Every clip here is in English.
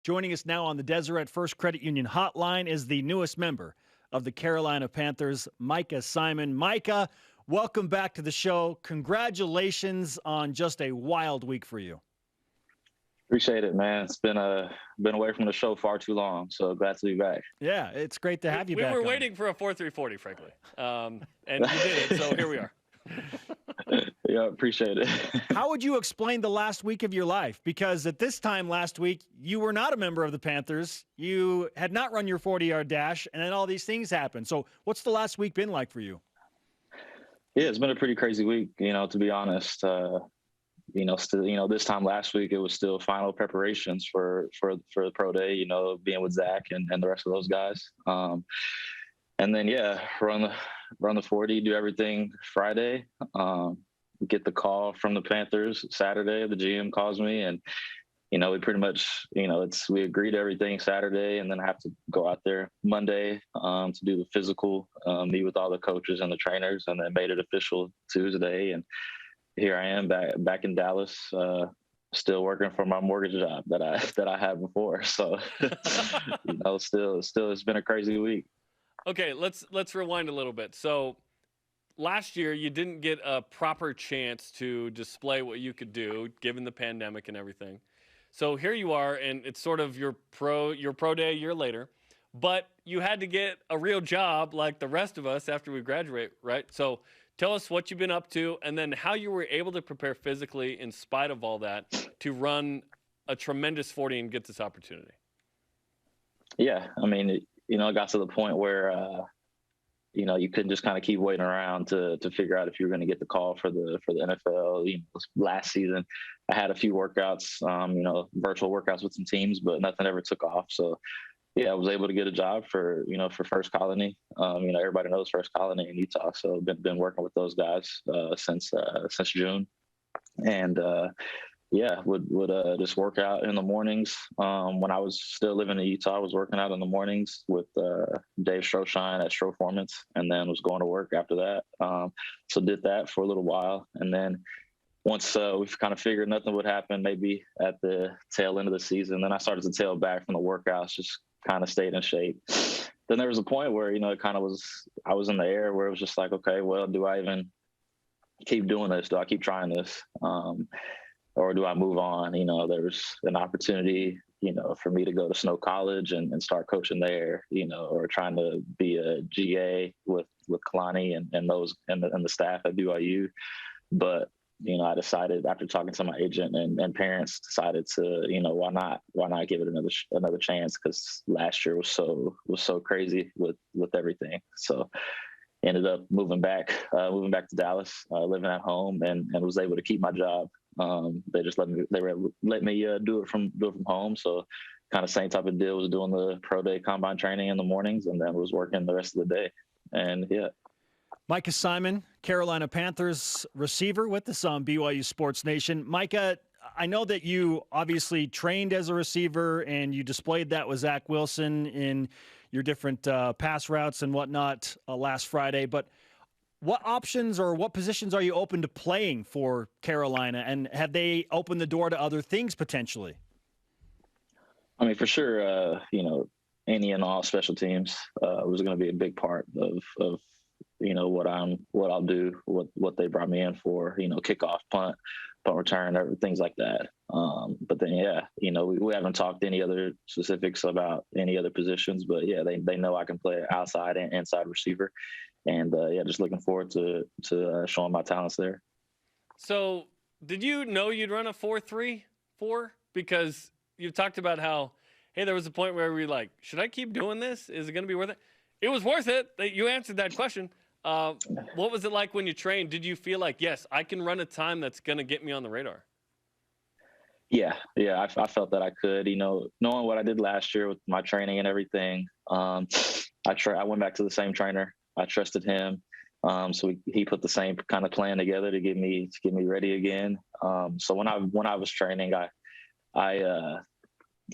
Joining us now on the Deseret First Credit Union hotline is the newest member of the Carolina Panthers, Micah Simon. Micah, welcome back to the show. Congratulations on just a wild week for you. Appreciate it, man. It's been away from the show far too long, so glad to be back. Yeah, it's great to have you back. We were waiting for a 4.340, frankly, and you did it, so here we are. Yeah, appreciate it. How would you explain the last week of your life? Because at this time last week, you were not a member of the Panthers. You had not run your 40-yard dash, and then all these things happened. So what's the last week been like for you? Yeah, it's been a pretty crazy week, to be honest. Still, this time last week, it was still final preparations for the pro day, being with Zach and the rest of those guys. And then, run the 40, do everything Friday, get the call from the Panthers Saturday. The GM calls me and, we pretty much, we agreed to everything Saturday and then I have to go out there Monday to do the physical, meet with all the coaches and the trainers, and then made it official Tuesday. And here I am back in Dallas, still working for my mortgage job that I had before. So, still it's been a crazy week. Okay, let's rewind a little bit. So last year you didn't get a proper chance to display what you could do given the pandemic and everything. So here you are, and it's sort of your pro day a year later, but you had to get a real job like the rest of us after we graduate, right? So tell us what you've been up to and then how you were able to prepare physically in spite of all that to run a tremendous 40 and get this opportunity. Yeah, I mean, it got to the point where, you couldn't just kind of keep waiting around to figure out if you were going to get the call for the NFL. Last season, I had a few workouts, virtual workouts with some teams, but nothing ever took off. So, yeah, I was able to get a job for First Colony. Everybody knows First Colony in Utah. So been working with those guys since June. And, would just work out in the mornings. When I was still living in Utah, I was working out in the mornings with Dave Stroshine at Stroformance, and then was going to work after that. So did that for a little while. And then once we've kind of figured nothing would happen, maybe at the tail end of the season, then I started to tail back from the workouts, just kind of stayed in shape. Then there was a point where, I was in the air where it was just like, okay, well, do I even keep doing this? Do I keep trying this? Or do I move on? There's an opportunity, for me to go to Snow College and start coaching there, or trying to be a GA with Kalani and the staff at BYU. But, I decided after talking to my agent and parents, decided to, why not give it another chance? Because last year was so crazy with everything. So ended up moving back to Dallas, living at home, and was able to keep my job. They just let me do it from home. So kind of same type of deal, was doing the pro day combine training in the mornings and then was working the rest of the day. And yeah. Micah Simon, Carolina Panthers receiver with us on BYU Sports Nation. Micah, I know that you obviously trained as a receiver and you displayed that with Zach Wilson in your different pass routes and whatnot last Friday, but what options or what positions are you open to playing for Carolina, and have they opened the door to other things potentially? I mean, for sure, any and all special teams was going to be a big part of what I'll do, what they brought me in for, kickoff, punt return, things like that. But then, we haven't talked any other specifics about any other positions, but yeah, they know I can play outside and inside receiver. And just looking forward to showing my talents there. So did you know you'd run a 4.3 because you talked about how, hey, there was a point where we were like, should I keep doing this? Is it going to be worth it? It was worth it. You answered that question. What was it like when you trained? Did you feel like, yes, I can run a time that's going to get me on the radar? Yeah. I felt that I could, knowing what I did last year with my training and everything. I went back to the same trainer. I trusted him. So he put the same kind of plan together to get me ready again. So when I was training, I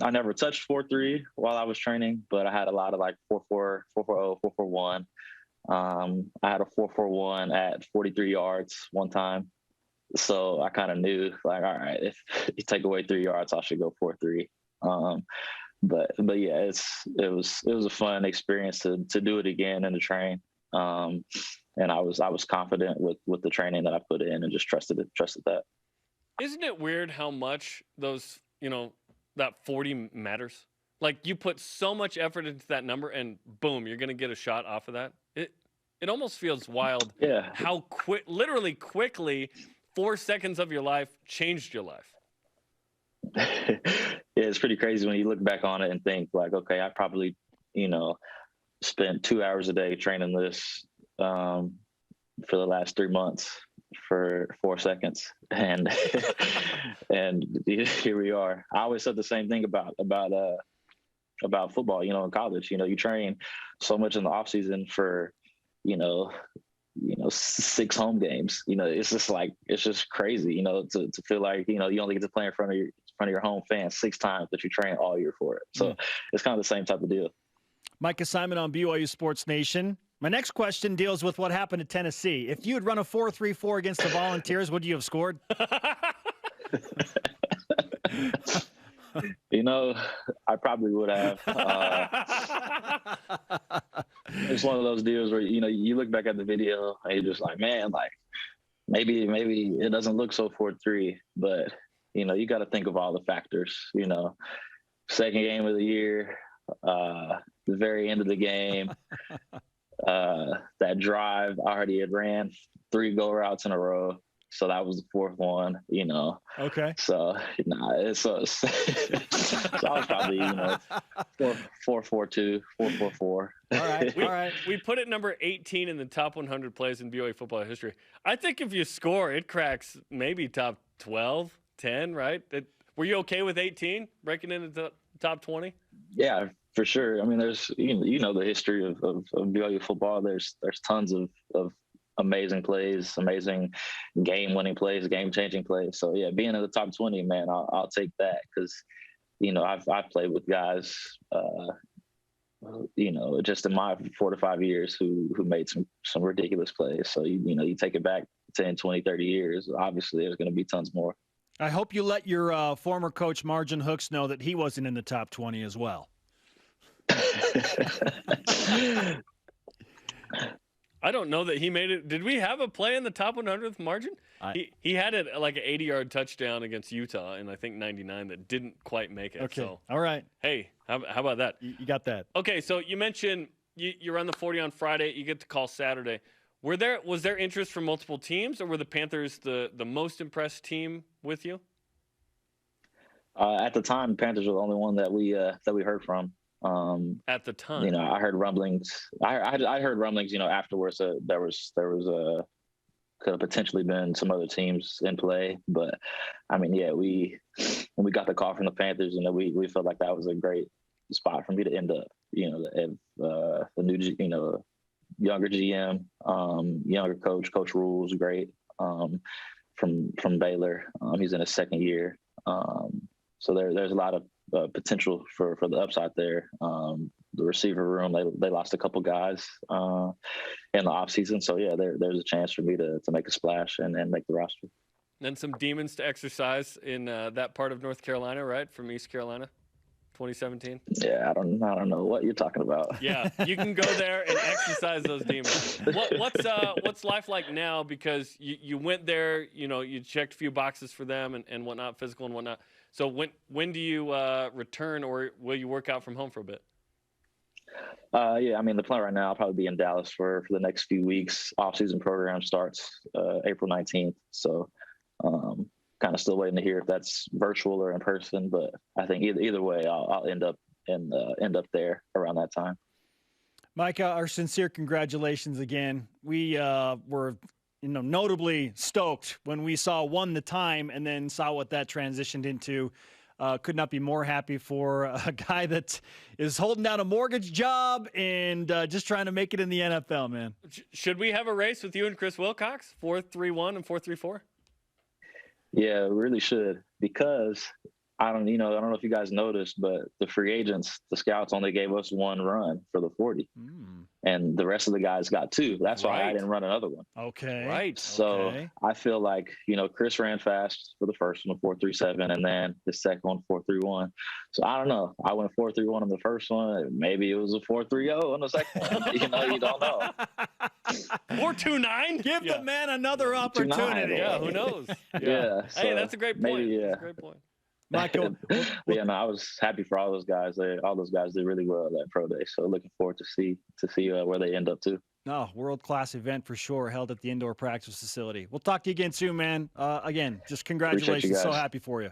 never touched 4.3 while I was training, but I had a lot of like 4.4, 4.40, 4.41. I had a 4.41 at 43 yards one time. So I kind of knew, like, all right, if you take away 3 yards, I should go 4.3. But yeah, it was a fun experience to do it again and to train. And I was confident with the training that I put in and just trusted that. Isn't it weird how much those, that 40 matters? Like, you put so much effort into that number and boom, you're going to get a shot off of that. It almost feels wild. Yeah. How literally quickly 4 seconds of your life changed your life. Yeah, it's pretty crazy when you look back on it and think like, okay, I probably, spent 2 hours a day training this for the last 3 months for 4 seconds, and and here we are. I always said the same thing about football. In college, you train so much in the off season for 6 home games. It's just crazy. To feel like you only get to play in front of your home fans 6 times, but you train all year for it. So it's kind of the same type of deal. Micah Simon on BYU Sports Nation. My next question deals with what happened at Tennessee. If you had run a 4.34 against the Volunteers, would you have scored? I probably would have. It's one of those deals where you look back at the video and you're just like, man, like maybe it doesn't look so 4-3, but you got to think of all the factors. Second game of the year, the very end of the game, that drive, I already had ran 3 go routes in a row. So that was the 4th one, Okay. So, so I was probably, 4-4-2, 4-4-4. All right. We put it number 18 in the top 100 plays in BYU football history. I think if you score, it cracks maybe top 12, 10, right? Were you okay with 18 breaking into the top 20? Yeah, for sure. I mean, there's, the history of BYU football. There's tons of amazing plays, amazing game-winning plays, game-changing plays. So yeah, being in the top 20, man, I'll take that because, I've played with guys, just in my 4 to 5 years who made some ridiculous plays. So you take it back 10, 20, 30 years. Obviously, there's going to be tons more. I hope you let your former coach Margin Hooks know that he wasn't in the top 20 as well. I don't know that he made it. Did we have a play in the top 100th margin? He had it like an 80-yard touchdown against Utah in, I think, 99 that didn't quite make it. Okay. So, all right. Hey, how about that? You got that. Okay, so you mentioned you run the 40 on Friday. You get the call Saturday. Was there interest from multiple teams, or were the Panthers the most impressed team with you? At the time, the Panthers were the only one that we heard from. At the time, I heard rumblings. I heard rumblings, afterwards that there was could have potentially been some other teams in play. But I mean, yeah, when we got the call from the Panthers, we felt like that was a great spot for me to end up. The new, younger GM, younger coach Rule's great. From Baylor, he's in his 2nd year. So there's a lot of potential for the upside there. The receiver room, they lost a couple guys in the offseason. So, yeah, there's a chance for me to make a splash and make the roster. And some demons to exercise in that part of North Carolina, right, from East Carolina, 2017? Yeah, I don't know what you're talking about. Yeah, you can go there and exercise those demons. What's life like now? Because you went there, you checked a few boxes for them and whatnot, physical and whatnot. So when do you return, or will you work out from home for a bit? Yeah, I mean, the plan right now, I'll probably be in Dallas for the next few weeks. Off-season program starts April 19th. So kind of still waiting to hear if that's virtual or in person. But I think either way, I'll end up there around that time. Micah, our sincere congratulations again. We were notably stoked when we won the time and then saw what that transitioned into. Could not be more happy for a guy that is holding down a mortgage job and just trying to make it in the NFL, man. Should we have a race with you and Chris Wilcox, 4.31 and 4.34? Yeah, we really should, because I don't know if you guys noticed, but the free agents, the scouts only gave us one run for the 40. and the rest of the guys got 2. That's why I didn't run another one. Okay. Right. So okay. I feel like, Chris ran fast for the first one, 4.37, and then the second one, 4.31. So I don't know. I went 4.31 on the first one. Maybe it was a 4.30 on the second one. You don't know. 4.29. Give the man another opportunity. Yeah, who knows? Yeah. Hey, that's a great point. Maybe, That's a great point. Michael, yeah, no, I was happy for all those guys. All those guys did really well at that pro day. So looking forward to see where they end up too. No, world-class event for sure, held at the indoor practice facility. We'll talk to you again soon, man. Again, just congratulations. So happy for you.